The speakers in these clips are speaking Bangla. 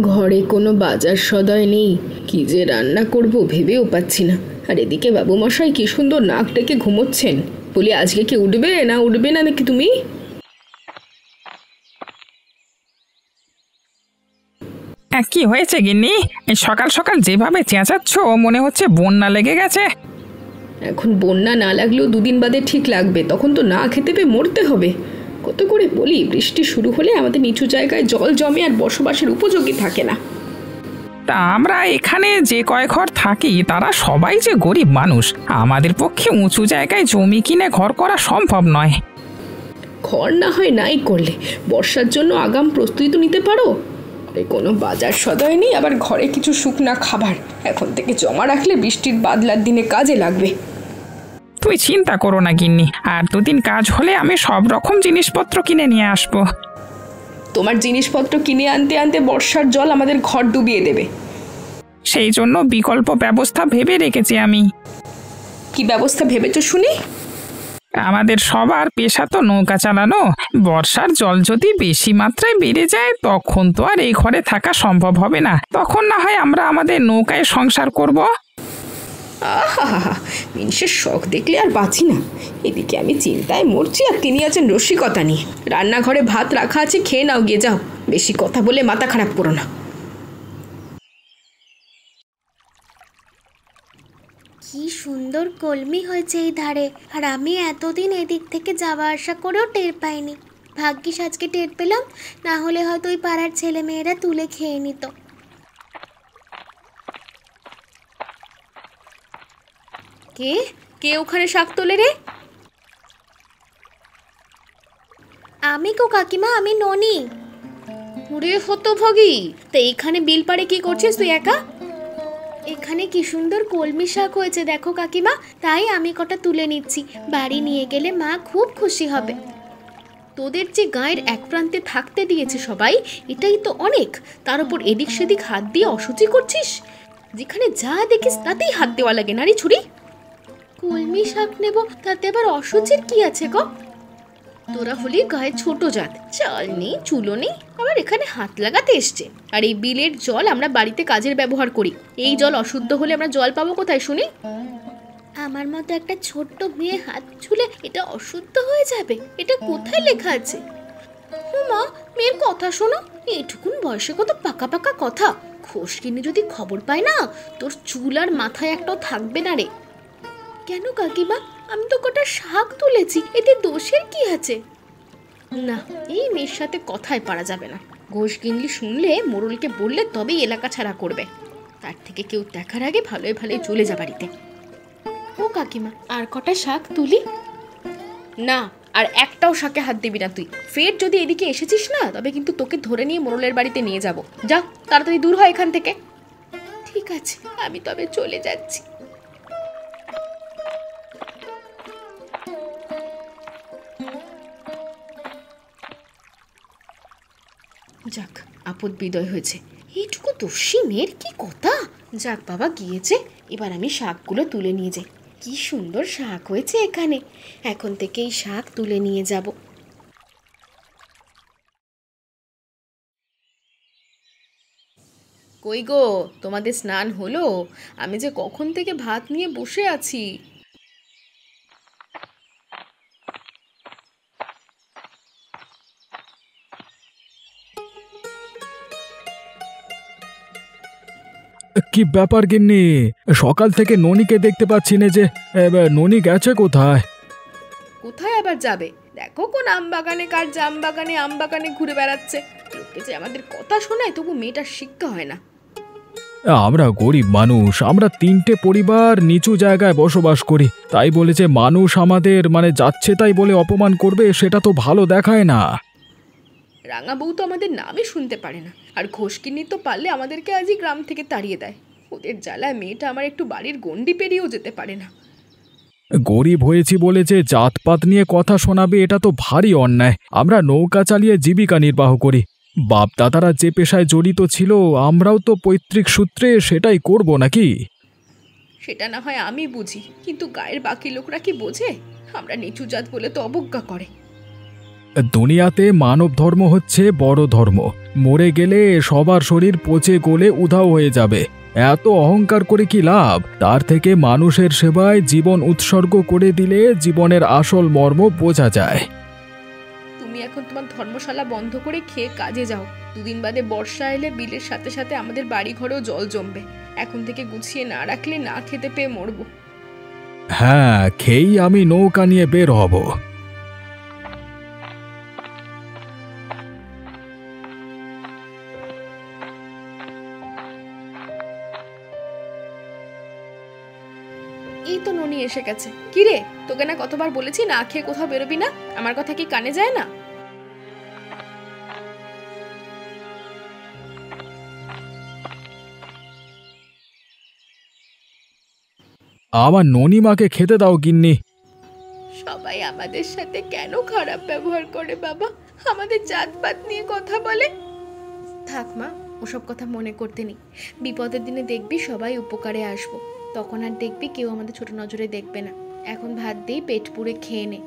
ঘরে কোনো বাজার সদাই নেই, কি যে রান্না করব ভেবেও পাচ্ছি না। আর এদিকে বাবুমশাই কি সুন্দর নাক ডেকে ঘুমোচ্ছেন। বলি আজকে কি উঠবে না নাকি তুমি? কি হয়েছে গিন্নি? এই সকাল সকাল যেভাবে চেঁচাচ্ছ মনে হচ্ছে বন্যা লেগে গেছে। এখন বন্যা না লাগলেও দুদিন বাদে ঠিক লাগবে, তখন তো না খেতে পেয়ে মরতে হবে। কত করে বলি, বৃষ্টি শুরু হলে আমাদের নিচু জায়গায় জল জমে আর বসবাসের উপযোগী থাকে না। তা আমরা এখানে যে কয় ঘর থাকি তারা সবাই যে গরিব মানুষ, আমাদের পক্ষে উঁচু জায়গায় জমি কিনে ঘর করা সম্ভব নয়। ঘর না হয় নাই করলে বর্ষার জন্য আগাম প্রস্তুতি তো নিতে পারো। কোনো বাজার সদাই নেই, আবার ঘরে কিছু শুকনা খাবার এখন থেকে জমা রাখলে বৃষ্টির বাদলার দিনে কাজে লাগবে। তুমি চিন্তা করো না গিন্নি, আর দুদিন কাজ হলে আমি সব রকম জিনিসপত্র কিনে নিয়ে আসবো। তোমার জিনিসপত্র কিনে আনতে আনতে বর্ষার জল আমাদের ঘর ডুবিয়ে দেবে। সেই জন্য বিকল্প ব্যবস্থা ভেবে রেখেছি আমি। কি ব্যবস্থা ভেবেছো শুনি? আমাদের সবার পেশা তো নৌকা চালানো। বর্ষার জল যদি বেশি মাত্রায় বেড়ে যায় তখন তো আর এই ঘরে থাকা সম্ভব হবে না, তখন না হয় আমরা আমাদের নৌকায় সংসার করব। আহা, মিনিষের শখ দেখলে আর বাঁচি না। এদিকে আমি চিন্তায় মরছি আর তিনি আছেন রসিকতা নিয়ে। রান্নাঘরে ভাত রাখা আছে, খেয়ে নাও, গিয়ে যাও। বেশি কথা বলে মাথা খারাপ করো না। কি সুন্দর কলমি হয়েছে এই ধারে, আর আমি এতদিন এদিক থেকে যাওয়া আসা করেও টের পাইনি। ভাগ্যিস আজকে টের পেলাম, না হলে হয়তো ওই পাড়ার ছেলে মেয়েরা তুলে খেয়ে নিত। কে কে ওখানে শাক তোলে রে? আমি গো কাকিমা, আমি ননি। ওরে হতভাগী, তা এইখানে বিল পাড়ে কি করছিস তুই একা? এখানে কি সুন্দর কলমি শাক হয়েছে দেখো কাকিমা, তাই আমি কটা তুলে নিচ্ছি। বাড়ি নিয়ে গেলে মা খুব খুশি হবে। তোদের যে গায়ের এক প্রান্তে থাকতে দিয়েছে সবাই, এটাই তো অনেক। তার উপর এদিক সেদিক হাত দিয়ে অসুচি করছিস। যেখানে যা দেখিস তাতেই হাত দেওয়া লাগে, নারী ছুরি। কলমি শাক নেব, তাতে আবার অসুচির কি আছে গো? তোরা হলি গায়ে ছোট জাত, চাল নেই চুলো নেই, আবার এখানে হাত লাগাতে এসছে। আর এই বিলের জল আমরা বাড়িতে কাজের ব্যবহার করি। এই জল অশুদ্ধ হলে আমরা জল পাবো কোথায় শুনি? আমার মতো একটা ছোট্ট মেয়ে হাত ছুলে এটা অশুদ্ধ হয়ে যাবে, এটা কোথায় লেখা আছে? মা, মেয়ের কথা শোনো। এইটুকুন বয়সে কত পাকা পাকা কথা। খোশকিনি যদি খবর পায় না, তোর চুল আর মাথায় একটাও থাকবে না রে। কেন কাকিমা, আমি তো কটা শাক তুলেছি, এতে দোষের কি আছে? না, এই মেয়ের সাথে কথায় পারা যাবে না। ঘোষ গিন্নি শুনলে, মোড়লকে বললে তবেই এলাকা ছাড়া করবে। তার থেকে কেউ দেখার আগে ভালোই ভালোই চলে যা বাড়িতে। ও কাকিমা, আর কটা শাক তুলি? না, আর একটাও শাকে হাত দিবি না তুই। ফের যদি এদিকে এসেছিস না, তবে কিন্তু তোকে ধরে নিয়ে মোড়লের বাড়িতে নিয়ে যাব। যা, তাড়াতাড়ি দূর হয় এখান থেকে। ঠিক আছে, আমি তবে চলে যাচ্ছি। যাক, আপদ বিদয় হয়েছে। এইটুকু দোষী মেয়ের কি কথা। যাক বাবা, গিয়েছে। এবার আমি শাকগুলো তুলে নিয়ে যাই। কি সুন্দর শাক হয়েছে এখানে, এখন থেকে এই শাক তুলে নিয়ে যাব। কই গো, তোমাদের স্নান হলো? আমি যে কখন থেকে ভাত নিয়ে বসে আছি। কি ব্যাপার গিন্নি, সকাল থেকে ননিকে দেখতে পাচ্ছি না যে। ননি গেছে কোথায়? কোথায় আবার যাবে? দেখো কোন আম বাগানে কার জাম বাগানে আম বাগানে ঘুরে বেড়াচ্ছে। লোকে যে আমাদের কথা শোনায়, তবু মেয়েটার শিক্ষা হয় না। আমরা গরিব মানুষ, আমরা 3টে পরিবার নিচু জায়গায় বসবাস করি, তাই বলে যে মানুষ আমাদের যাচ্ছে তাই বলে অপমান করবে, সেটা তো ভালো দেখায় না। রাঙা বউ তো আমাদের নামই শুনতে পারে না, আর ঘোষকিন্নি তো পারলে আমাদেরকে আজই গ্রাম থেকে তাড়িয়ে দেয়। ওদের জ্বালায় মেয়েটা আমার একটু বাড়ির গণ্ডি পেরিয়েও যেতে পারে না। গরিব হয়েছি বলে যে জাতপাত নিয়ে কথা শোনাবে, এটা তো ভারী অন্যায়। আমরা নৌকা চালিয়ে জীবিকা নির্বাহ করি। বাপ দাদারা যে পেশায় জড়িত ছিল, আমরাও তো পৈতৃক সূত্রে সেটাই করব নাকি? সেটা না হয় আমি বুঝি, কিন্তু গায়ের বাকি লোকরা কি বোঝে? আমরা নিচু জাত বলে তো অবজ্ঞা করে। দুনিয়াতে মানব ধর্ম হচ্ছে বড় ধর্ম। মরে গেলে সবার শরীর পচে গলে উধাও হয়ে যাবে। এত অহংকার করে কি লাভ? তার থেকে মানুষের সেবায় জীবন উৎসর্গ করে দিলে জীবনের আসল মর্ম বোঝা যায়। তুমি এখন তোমার ধর্মশালা বন্ধ করে খেয়ে কাজে যাও। দুদিন বাদে বর্ষা এলে বিলের সাথে সাথে আমাদের বাড়ি ঘরেও জল জমবে। এখন থেকে গুছিয়ে না রাখলে না খেতে পেয়ে মরবো। হ্যাঁ, খেয়েই আমি নৌকা নিয়ে বের হব। এই তো ননি এসে গেছে। কি রে, তোকে না কতবার বলেছি না খেয়ে কোথাও বেরোবি না? আমার কথা কি কানে যায় না? আমার ননিমাকে খেতে দাও গিন্নি। সবাই আমাদের সাথে কেন খারাপ ব্যবহার করে বাবা? আমাদের জাতপাত নিয়ে কথা বলে। থাক মা, ওসব কথা মনে করতে নেই। বিপদের দিনে দেখবি সবাই উপকারে আসবো। তখন আর দেখবি কেউ আমাদের ছোট নজরে দেখবে না। এখন ভাত দিয়ে পেট পুড়ে খেয়ে নে।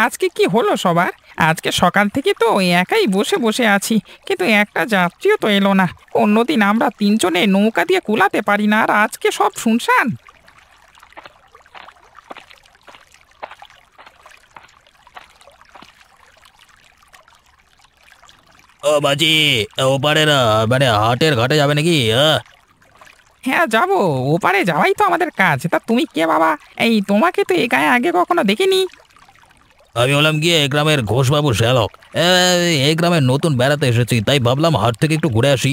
আজকে কি হলো সবার? আজকে সকাল থেকে তো একাই বসে বসে আছি, কিন্তু একটা যাত্রীও তো এলো না। অন্যদিন আমরা তিনজনে নৌকা দিয়ে কুলাতে পারি না, আর আজকে সব শুনশান। ও বাজি, ওপারে না মানে হাটের ঘাটে যাবে নাকি? হ্যাঁ যাবো, ওপারে যাওয়াই তো আমাদের কাজ। তা তুমি কে বাবা? এই তোমাকে তো এই গায়ে আগে কখনো দেখিনি। আমি হলাম গিয়ে এই গ্রামের ঘোষবাবু শ্যালক। এই গ্রামে নতুন বেড়াতে এসেছি, তাই ভাবলাম হাট থেকে একটু ঘুরে আসি।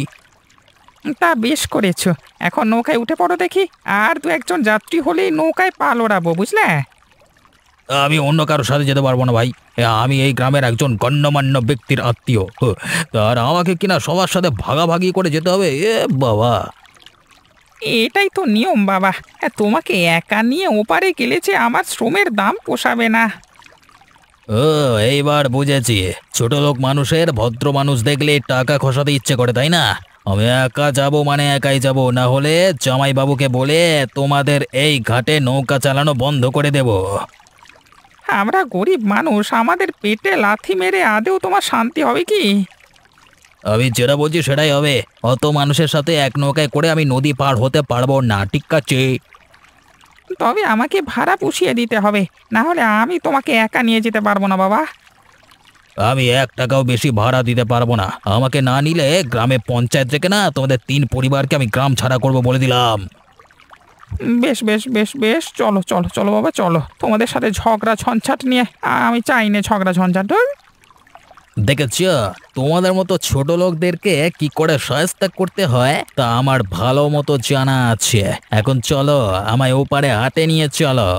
তা বেশ করেছো। এখন নৌকায় উঠে পড়ো দেখি। আর দু একজন যাত্রী হলেই নৌকায় পাল ওড়াবো, বুঝলে? আমি অন্য কারোর সাথে যেতে পারবো না ভাই। আমি এই গ্রামের একজন গণ্যমান্য ব্যক্তির আত্মীয়। আর আমাকে কিনা সবার সাথে ভাগাভাগি করে যেতে হবে? বাবা, এটাই তো নিয়ম বাবা। তোমাকে একা নিয়ে ওপারে গেলে যে আমার শ্রমের দাম পোষাবে না। ও এইবার বুঝেছি। ছোট লোক মানুষের ভদ্র মানুষ দেখলে টাকা খসাতে ইচ্ছে করে, তাই না? আমি একা যাব মানে একাই যাব, না হলে জামাইবাবুকে বলে তোমাদের এই ঘাটে নৌকা চালানো বন্ধ করে দেব। আমরা গরিব মানুষ, আমাদের পেটে লাথি মেরে আদেও তোমার শান্তি হবে কি? আমি যেটা বলছি সেটাই হবে। অত মানুষের সাথে এক নৌকায় করে আমি নদী পার হতে পারবো না, ঠিক আছে? তবে আমাকে ভাড়া পুষিয়ে দিতে হবে, না হলে আমি তোমাকে একা নিয়ে যেতে পারবো না বাবা। আমি 1 টাকাও বেশি ভাড়া দিতে পারবো না। আমাকে না নিলে গ্রামে পঞ্চায়েত থেকে না তোমাদের 3 পরিবারকে আমি গ্রাম ছাড়া করব বলে দিলাম। বেশ বেশ বেশ বেশ, চলো চলো চলো বাবা চলো। তোমাদের সাথে ঝগড়া ঝঞ্ঝাট নিয়ে আমি চাই না ঝগড়া ঝঞ্ঝাট। দেখেছ তোমাদের মতো ছোট লোকদেরকে কি করে শায়েস্তা করতে হয় তা আমার ভালো মতো জানা আছে। এখন চলো, আমায় ওপারে হাটে নিয়ে চলো।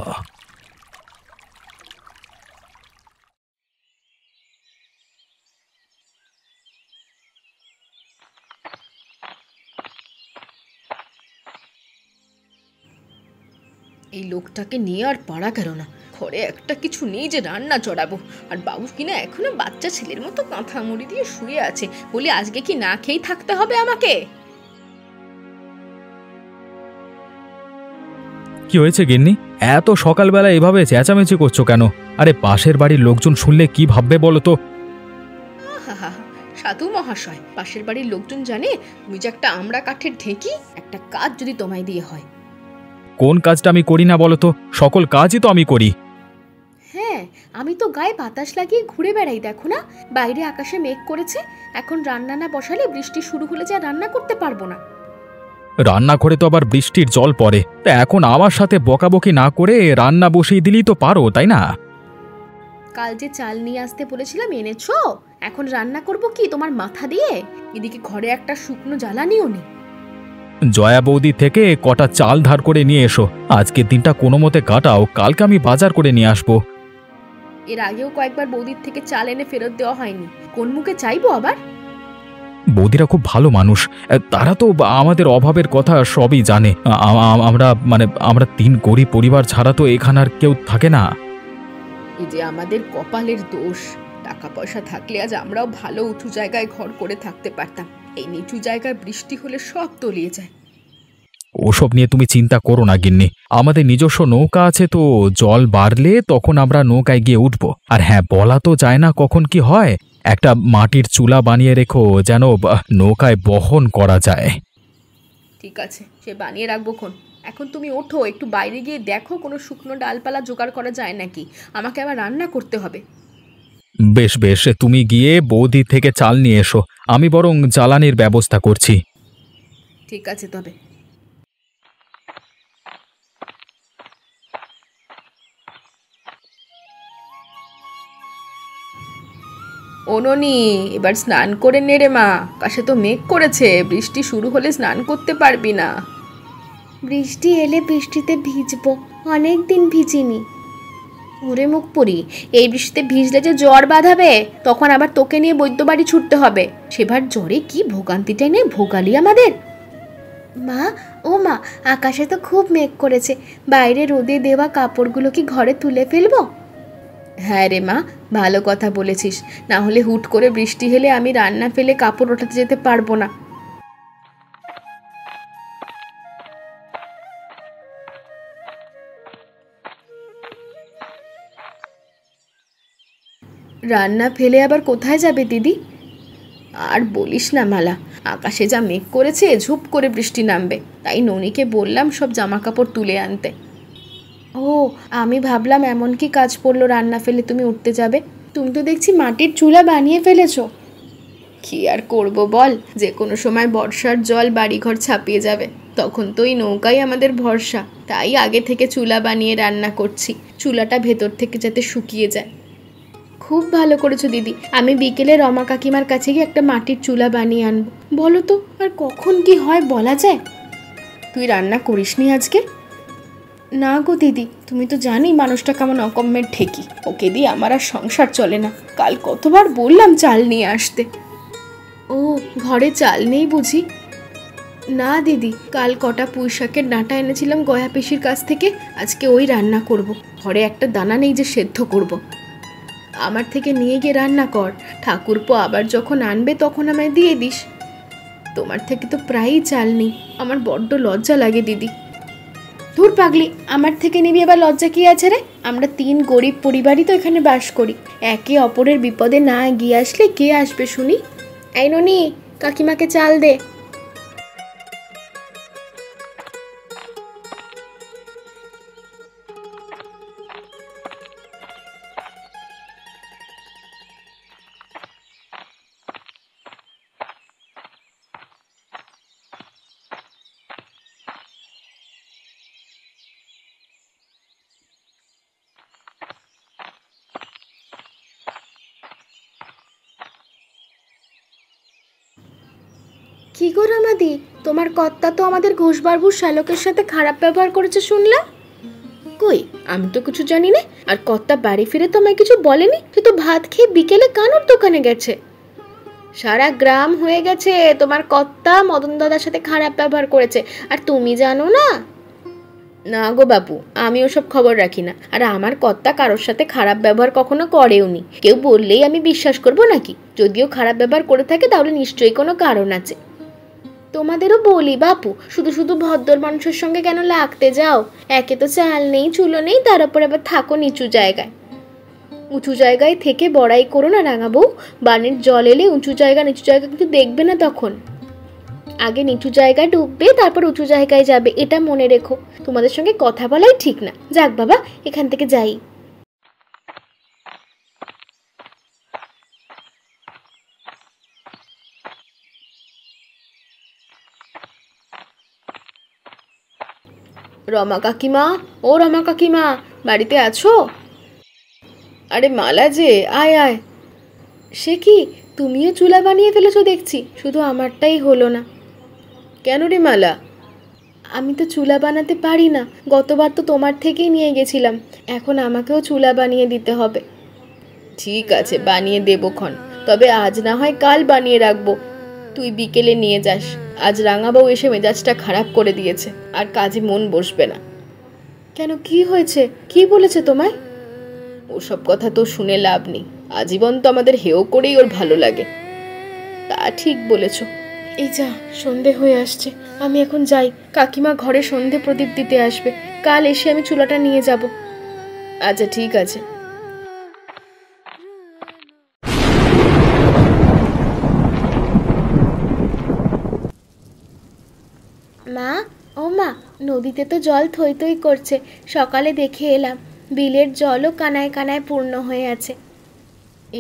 এই লোকটাকে নিয়ে আর পারা গেল না। ঘরে একটা কিছু নেই যে রান্না চড়াবো। আর বাবু কিনা এখনো বাচ্চা ছেলের মতো কাঁথা মুড়ি দিয়ে শুয়ে আছে। বলি আজকে কি না খেয়েই থাকতে হবে আমাকে? কি হয়েছে গিন্নি? এত সকালবেলা এভাবে চেঁচামেচি করছো কেন? আরে পাশের বাড়ির লোকজন শুনলে কি ভাববে বলো তো? আহা, সাধু মহাশয়, পাশের বাড়ির লোকজন জানে তুমি যে একটা আমড়া কাঠের ঢেঁকি। একটা কাজ যদি তোমায় দিয়ে হয়। কোন কাজটা আমি করি না বলো তো? সকল কাজই তো আমি করি। হ্যাঁ, আমি তো গায়ে বাতাস লাগিয়ে ঘুরে বেড়াই, দেখো না? বাইরে আকাশে মেঘ করেছে। এখন রান্না না বসালে বৃষ্টি শুরু হলে যা রান্না করতে পারবো না। রান্না করে তো আবার বৃষ্টির জল পড়ে। তা এখন আমার সাথে বকাবকি না করে রান্না বসিয়ে দিলেই তো পারো, তাই না? কাল যে চাল নিয়ে আসতে বলেছিলাম এনেছো? এখন রান্না করব কি তোমার মাথা দিয়ে? এদিকে ঘরে একটা শুকনো জ্বালানিও নেই। জয়া বৌদি থেকে কটা চাল ধার করে নিয়ে এসো। আজকের দিনটা কোনো মতে কাটাও, কালকে আমি বাজার করে নিয়ে আসবো। এর আগেও কয়েকবার বৌদির থেকে চাল এনে ফেরত দেওয়া হয়নি। কোন মুখে চাইবো আবার? বৌদিরা খুব ভালো মানুষ। তারা তো আমাদের অভাবের কথা সবই জানে। আমরা 3 গরিব পরিবার ছাড়া তো এখানে আর কেউ থাকে না। এই যে আমাদের কপালের দোষ। টাকা পয়সা থাকলে আজ আমরাও ভালো উঁচু জায়গায় ঘর করে থাকতে পারতাম। এই নিচু জায়গায় বৃষ্টি হলে সব তলিয়ে যায়। ওসব নিয়ে তুমি চিন্তা করো না গিন্নি। আমাদের নিজস্ব নৌকা আছে তো, জল বাড়লে তখন আমরা নৌকায় গিয়ে উঠবো। আর হ্যাঁ, বলা তো যায় না কখন কি হয়, একটা মাটির চুলা বানিয়ে রেখো যেন নৌকায় বহন করা যায়। ঠিক আছে, সে বানিয়ে রাখবো খন। এখন তুমি ওঠো, একটু বাইরে গিয়ে দেখো কোনো শুকনো ডালপালা জোগাড় করা যায় নাকি, আমাকে আবার রান্না করতে হবে। বেশ বেশ, তুমি গিয়ে বৌদি থেকে চাল নিয়ে এসো, আমি বরং জ্বালানির ব্যবস্থা করছি। ঠিক আছে তবে। ও ননি, এবার স্নান করে নে রে মা, আকাশে তো মেঘ করেছে, বৃষ্টি শুরু হলে স্নান করতে পারবি না। বৃষ্টি এলে বৃষ্টিতে ভিজবো, অনেক দিন ভিজিনি। ওরে মুখ পুরি, এই বৃষ্টিতে ভিজলে যে জ্বর বাঁধাবে, তখন আবার তোকে নিয়ে বৈদ্য বাড়ি ছুটতে হবে। সেবার জ্বরে কি ভোগান্তিটাই নেই ভোগালি আমাদের। মা, ও মা, আকাশে তো খুব মেঘ করেছে, বাইরে রোদে দেওয়া কাপড়গুলো কি ঘরে তুলে ফেলবো? হ্যাঁ রে মা, ভালো কথা বলেছিস, না হলে হুট করে বৃষ্টি হলে আমি রান্না ফেলে কাপড় ওঠাতে যেতে পারবো না। রান্না ফেলে আবার কোথায় যাবে দিদি? আর বলিস না মালা, আকাশে যা মেঘ করেছে, ঝুপ করে বৃষ্টি নামবে, তাই ননিকে বললাম সব জামা কাপড় তুলে আনতে। ও, আমি ভাবলাম এমন কি কাজ পড়লো রান্না ফেলে তুমি উঠতে যাবে। তুমি তো দেখছি মাটির চুলা বানিয়ে ফেলেছো। কি আর করব বল, যে কোনো সময় বর্ষার জল বাড়িঘর ছাপিয়ে যাবে, তখন তো এই নৌকাই আমাদের ভরসা। তাই আগে থেকে চুলা বানিয়ে রান্না করছি, চুলাটা ভেতর থেকে যাতে শুকিয়ে যায়। খুব ভালো করেছো দিদি, আমি বিকেলে রমা কাকিমার কাছে গিয়ে একটা মাটির চুলা বানিয়ে আনবো। বলো তো, আর কখন কি হয় বলা যায়? তুই রান্না করিসনি আজকে? না গো দিদি, তুমি তো জানি মানুষটা কেমন অকম্মের ঠেকি, ওকে দিয়ে আমার আর সংসার চলে না। কাল কতবার বললাম চাল নিয়ে আসতে। ও, ঘরে চাল নেই বুঝি? না দিদি, কাল কটা পুঁই শাকের ডাঁটা এনেছিলাম গয়া পিসির কাছ থেকে, আজকে ওই রান্না করব। ঘরে একটা দানা নেই যে সেদ্ধ করব। আমার থেকে নিয়ে গিয়ে রান্না কর, ঠাকুরপো আবার যখন আনবে তখন আমায় দিয়ে দিস। তোমার থেকে তো প্রায়ই চাল নেই, আমার বড্ড লজ্জা লাগে দিদি। ধুর পাগলি, আমার থেকে নিবি আবার লজ্জা কি আছে রে? আমরা 3 গরিব পরিবারই তো এখানে বাস করি, একে অপরের বিপদে না এগিয়ে আসলে কে আসবে শুনি? এই ননি, কাকিমাকে চাল দে। কি গো রামাদি, তোমার কর্তা তো আমাদের ঘোষবাবুর শ্যালকের সাথে খারাপ ব্যবহার করেছে শুনলাম। কই, আমি তো কিছু জানি না। আর কর্তা বাড়ি ফিরে তো আমায় কিছু বলেনি, সে তো ভাত খেয়ে বিকেলে কানুর দোকানে গেছে। সারা গ্রাম হয়ে গেছে তোমার কর্তা মদন দাদার সাথে খারাপ ব্যবহার করেছে, আর তুমি জানো না? না গো বাপু, আমি ওসব খবর রাখি না, আর আমার কর্তা কারোর সাথে খারাপ ব্যবহার কখনো করেওনি। কেউ বললেই আমি বিশ্বাস করব নাকি? যদিও খারাপ ব্যবহার করে থাকে তাহলে নিশ্চয়ই কোনো কারণ আছে। তোমাদেরও বলি বাপু, শুধু শুধু ভদ্র মানুষের সঙ্গে কেন লাগতে যাও? একে তো চাল নেই, চুলো নেই, তার উপর আবার থাকো নিচু জায়গায়। উঁচু জায়গায় থেকে বড়াই করো না রাঙা বউ, বানের জল এলে উঁচু জায়গা নিচু জায়গা কিন্তু দেখবে না, তখন আগে নিচু জায়গায় ডুববে তারপর উঁচু জায়গায় যাবে, এটা মনে রেখো। তোমাদের সঙ্গে কথা বলাই ঠিক না। যাক বাবা, এখান থেকে যাই। রমা কাকিমা, ও রমা কাকিমা, বাড়িতে আছো? আরে মালা যে, আয় আয়। সে কি, তুমিও চুলা বানিয়ে ফেলেছো দেখছি, শুধু আমারটাই হলো না। কেন রে মালা? আমি তো চুলা বানাতে পারি না, গতবার তো তোমার থেকেই নিয়ে গেছিলাম, এখন আমাকেও চুলা বানিয়ে দিতে হবে। ঠিক আছে, বানিয়ে দেবো ক্ষণ, তবে আজ না হয় কাল বানিয়ে রাখবো। তুই বিকেলে নিয়ে যাস, আজ রাঙাবাবু এসে মেজাজটা খারাপ করে দিয়েছে, আর কাজে মন বসবে না। কেন, কি হয়েছে? কি বলেছে তোমায়? ওসব কথা তো শুনে লাভ নেই, আজীবন তো আমাদের হেও করেই ওর ভালো লাগে। তা ঠিক বলেছ। এই যা সন্ধে হয়ে আসছে, আমি এখন যাই। কাকিমা ঘরে সন্ধে প্রদীপ দিতে আসবে, কাল এসে আমি চুলাটা নিয়ে যাব। আচ্ছা ঠিক আছে। মা, ও মা, নদীতে তো জল থই থই করছে। সকালে দেখে এলাম, বিলের জলও কানায় কানায় পূর্ণ হয়ে আছে।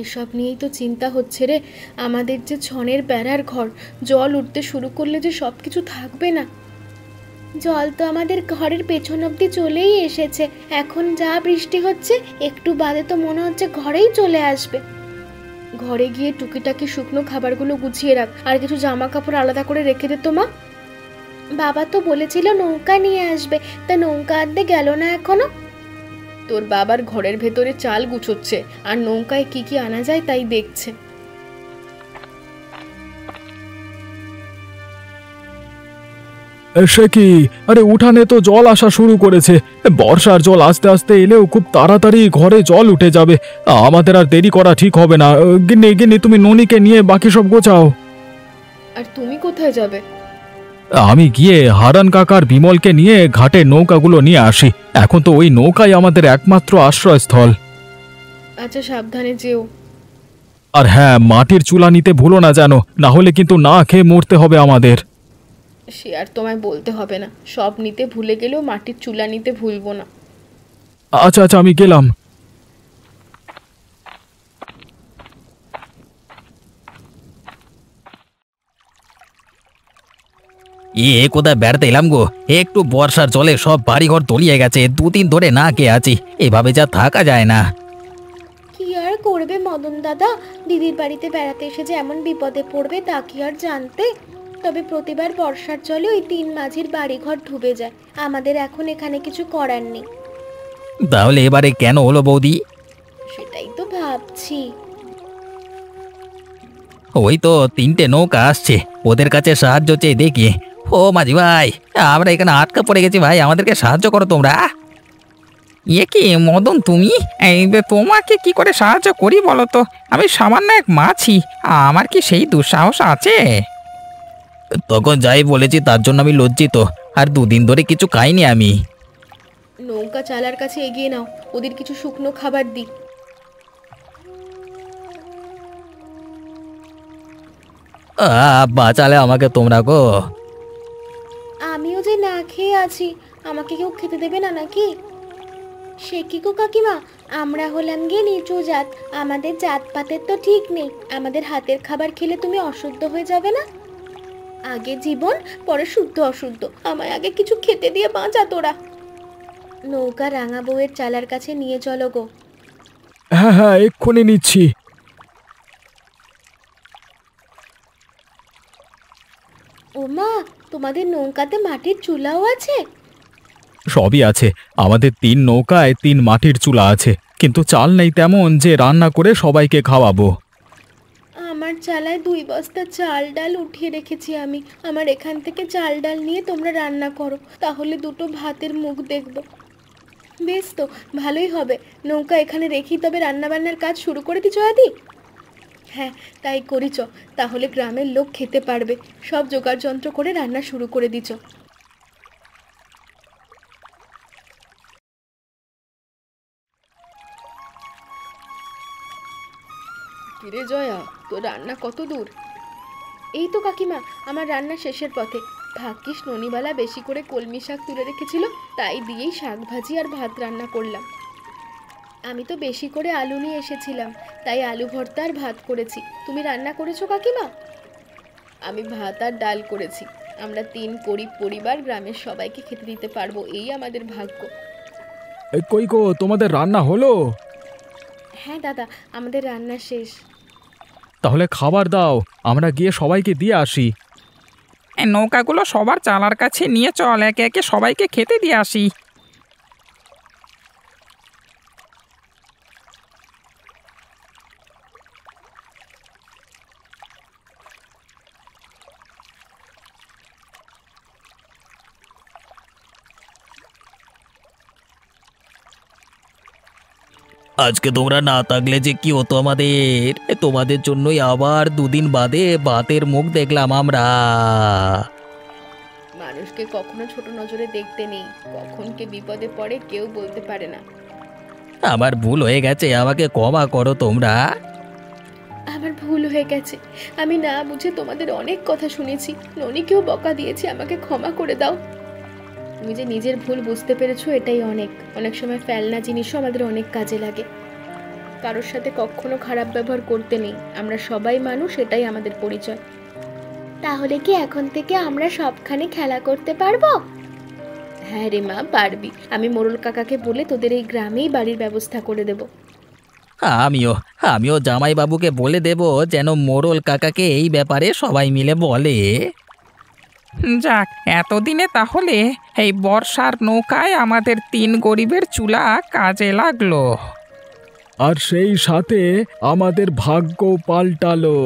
এসব নিয়েই তো চিন্তা হচ্ছে রে। আমাদের যে ছনের বেড়ার ঘর, জল উঠতে শুরু করলে যে সব কিছু থাকবে না। জল তো আমাদের ঘরের পেছন অবধি চলেই এসেছে। এখন যা বৃষ্টি হচ্ছে, একটু বাদে তো মনে হচ্ছে ঘরেই চলে আসবে। ঘরে গিয়ে টুকিটাকি শুকনো খাবারগুলো গুছিয়ে রাখ, আর কিছু জামা কাপড় আলাদা করে রেখে দে তো মা। বাবা তো বলেছিল নৌকা নিয়ে আসবে, তা নৌকা আনতে গেল না এখনো। তোর বাবার ঘরের ভেতরে চাল গুছোচ্ছে, আর নৌকায় কি কি আনা যায় তাই দেখছে। সে কি? আরে উঠানে তো জল আসা শুরু করেছে। বর্ষার জল আস্তে আস্তে এলেও খুব তাড়াতাড়ি ঘরে জল উঠে যাবে। আমাদের আর দেরি করা ঠিক হবে না। গিন্নি গিন্নি, তুমি ননিকে নিয়ে বাকি সব গোছাও। আর তুমি কোথায় যাবে? আমি গিয়ে হারান কাকার বিমলকে নিয়ে ঘাটে নৌকাগুলো নিয়ে আসি। এখন তো ওই নৌকাই আমাদের একমাত্র আশ্রয়স্থল। আচ্ছা সাবধানে যেও। আর হ্যাঁ, মাটির চুলা নিতে ভুলো না যেন, না হলে কিন্তু না খেয়ে মরতে হবে আমাদের। সে আর তোমায় বলতে হবে না, সব নিতে ভুলে গেলেও মাটির চুলা নিতে ভুলবো না। আচ্ছা আচ্ছা, আমি গেলাম। কোথায় বেড়াতে এলাম গো? একটু বর্ষার জলে সব বাড়িঘর তলিয়ে গেছে, দুদিন ধরে না খেয়ে আছি। এভাবে যা থাকা যায় না। কি আর করবে মদন দাদা, দিদির বাড়িতে বেড়াতে এসে যে এমন বিপদে পড়বে তা কি আর জানতে। তবে প্রতিবার বর্ষার জলে ওই তিন মাঝির বাড়িঘর ডুবে যায়। আমাদের এখন এখানে কিছু করার নেই। তাহলে এবারে কেন হলো বৌদি? সেটাই তো ভাবছি। ওই তো তিনটে নৌকা আসছে, ওদের কাছে সাহায্য চেয়ে দেখি। ও মাঝি ভাই, আমরা এখানে আটকা পড়ে গেছি ভাই, আমাদেরকে সাহায্য করো তোমরা। কি মদন তুমি? তোমাকে কি করে সাহায্য করি বলো তো? আমি সামান্য এক মাছি, আমার কি সেই দুঃসাহস আছে? তখন যাই বলেছি তার জন্য আমি লজ্জিত, আর দুদিন ধরে কিছু খাইনি আমি। নৌকা চালার কাছে এগিয়ে নাও, ওদের কিছু শুকনো খাবার দি। বাঁচালে আমাকে তোমরা গো। আমিও যে না খেয়ে আছি, আমাকে কেউ খেতে দেবে না নাকি? সে কি গো কাকিমা, আমরা হলাম গিয়ে নিচু জাত, আমাদের জাতপাতের তো ঠিক নেই। আমাদের হাতের খাবার খেলে তুমি অশুদ্ধ হয়ে যাবে না? আগে জীবন, পরে শুদ্ধ অশুদ্ধ, আমায় আগে কিছু খেতে দিয়ে বাঁচা তোরা। নৌকা রাঙা বউয়ের চালার কাছে নিয়ে চলো গো। হ্যাঁ হ্যাঁ, এক্ষুনি নিচ্ছি। ও মা, তোমাদের নৌকাতে মাটির চুলাও আছে? সবই আছে। আমাদের 3 নৌকায় 3 মাটির চুলা আছে, কিন্তু চাল নেই তেমন যে রান্না করে সবাইকে খাওয়াবো। আমার চালায় 2 বস্তা চাল ডাল উঠিয়ে রেখেছি আমি। আমার এখান থেকে চাল ডাল নিয়ে তোমরা রান্না করো, তাহলে দুটো ভাতের মুখ দেখব। বেশ তো, ভালোই হবে। নৌকা এখানে রেখি, তবে রান্নাবান্নার কাজ শুরু করে দিচ্ছ আদি? হ্যাঁ তাই করিছ, তাহলে গ্রামের লোক খেতে পারবে। সব জোগাড় যন্ত্র করে রান্না শুরু করে দিচ্ছ। কিরে জয়া, তোর রান্না কত দূর? এই তো কাকিমা, আমার রান্না শেষের পথে। ভাগ্যিস ননিবালা বেশি করে কলমি শাক তুলে রেখেছিল, তাই দিয়েই শাক ভাজি আর ভাত রান্না করলাম। আমি তো বেশি করে আলু নিয়ে এসেছিলাম, তাই আলু ভর্তা আর ভাত করেছি। তুমি রান্না করেছো কাকিমা? আমি ভাত আর ডাল করেছি। আমরা 3 গরিব পরিবার গ্রামের সবাইকে খেতে দিতে পারবো, এই আমাদের ভাগ্য। কই গো, তোমাদের রান্না হলো? হ্যাঁ দাদা, আমাদের রান্না শেষ। তাহলে খাবার দাও, আমরা গিয়ে সবাইকে দিয়ে আসি। নৌকাগুলো সবার চালার কাছে নিয়ে চল, একে একে সবাইকে খেতে দিয়ে আসি। আজকে তোমরা না থাকলে যে কি হতো আমাদের, তোমাদের জন্যই আবার দুদিন বাদে ভাতের মুখ দেখলাম আমরা। মানুষকে কখনো ছোট নজরে দেখতে নেই, কখন কে বিপদে পড়ে কেউ বলতে পারে না। আমার ভুল হয়ে গেছে, আমাকে ক্ষমা করো তোমরা। আমার ভুল হয়ে গেছে, আমি না বুঝে তোমাদের অনেক কথা শুনেছি, ননিকেও বকা দিয়েছি, আমাকে ক্ষমা করে দাও। তুমি যে নিজের ভুল বুঝতে পেরেছো এটাই অনেক। অনেক সময় ফেলনা জিনিসও আমাদের অনেক কাজে লাগে। কারোর সাথে কখনো খারাপ ব্যবহার করতে নেই, আমরা সবাই মানুষ, এটাই আমাদের পরিচয়। তাহলে কি এখন থেকে আমরা সবখানে খেলা করতে পারবো? হ্যাঁ রে মা, পারবি। আমি মোড়ল কাকাকে বলে তোদের এই গ্রামেই বাড়ির ব্যবস্থা করে দেব। আমিও আমিও জামাইবাবুকে বলে দেব যেন মোড়ল কাকাকে এই ব্যাপারে সবাই মিলে বলে। যাক, এতদিনে তাহলে এই বর্ষার নৌকায় আমাদের 3 গরিবের চুলা কাজে লাগলো। আর সেই সাথে আমাদের ভাগ্য পাল্টালো।